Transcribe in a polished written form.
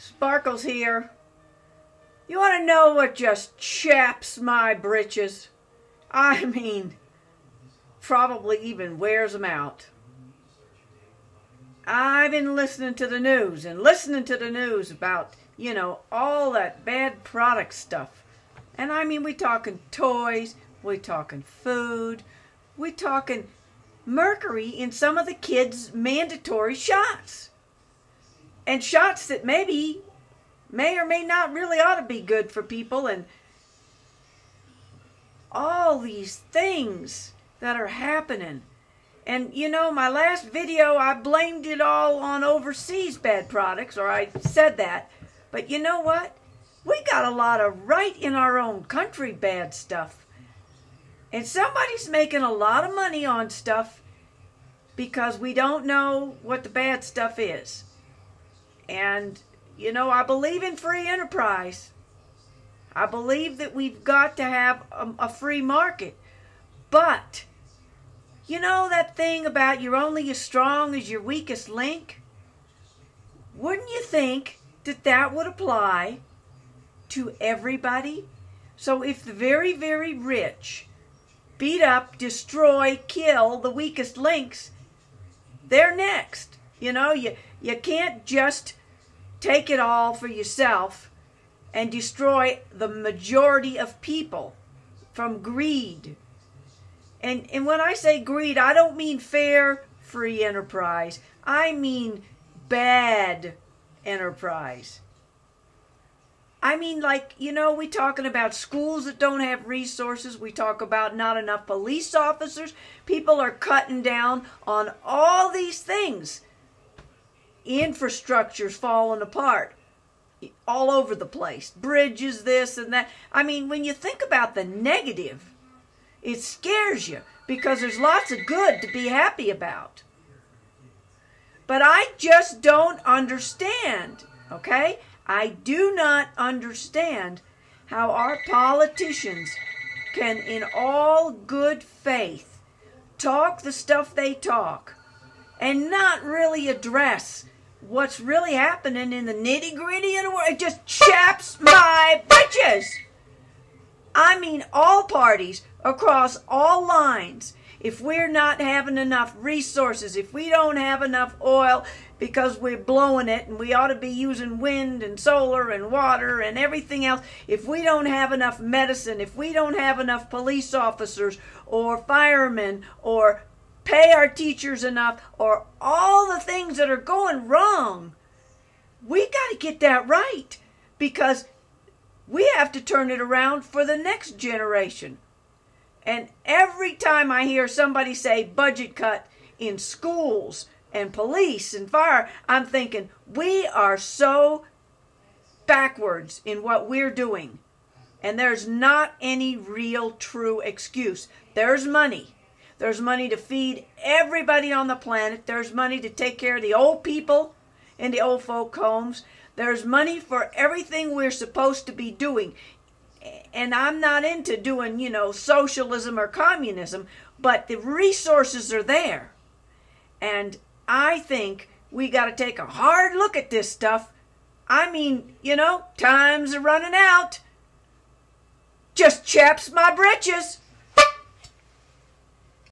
Sparkles here. You want to know what just chaps my britches? I mean, probably even wears them out. I've been listening to the news about, all that bad product stuff. And I mean, we talking toys, we talking food, we talking mercury in some of the kids' mandatory shots. And shots that may or may not really ought to be good for people, and all these things that are happening. And my last video, I blamed it all on overseas bad products, or I said that. But you know what? We got a lot of right in our own country bad stuff. And somebody's making a lot of money on stuff because we don't know what the bad stuff is. And, I believe in free enterprise. I believe that we've got to have a free market. But, that thing about you're only as strong as your weakest link? Wouldn't you think that that would apply to everybody? So if the very, very rich beat up, destroy, kill the weakest links, they're next. You can't just take it all for yourself and destroy the majority of people from greed. And when I say greed, I don't mean fair, free enterprise. I mean bad enterprise. I mean, we talking about schools that don't have resources. We talk about not enough police officers. People are cutting down on all these things. Infrastructure's falling apart all over the place. Bridges, this and that. I mean, when you think about the negative, it scares you because there's lots of good to be happy about. But I just don't understand, okay? I do not understand how our politicians can, in all good faith, talk the stuff they talk and not really address what's really happening in the nitty-gritty of the world. It just chaps my britches. I mean, all parties across all lines. If we're not having enough resources, if we don't have enough oil because we're blowing it and we ought to be using wind and solar and water and everything else, if we don't have enough medicine, if we don't have enough police officers or firemen or pay our teachers enough, or all the things that are going wrong, we got to get that right, because we have to turn it around for the next generation. And every time I hear somebody say budget cut in schools and police and fire, I'm thinking we are so backwards in what we're doing. And there's not any real true excuse. There's money. There's money to feed everybody on the planet. There's money to take care of the old people in the old folk homes. There's money for everything we're supposed to be doing. And I'm not into doing, socialism or communism, but the resources are there. And I think we got to take a hard look at this stuff. I mean, times are running out. Just chaps my britches.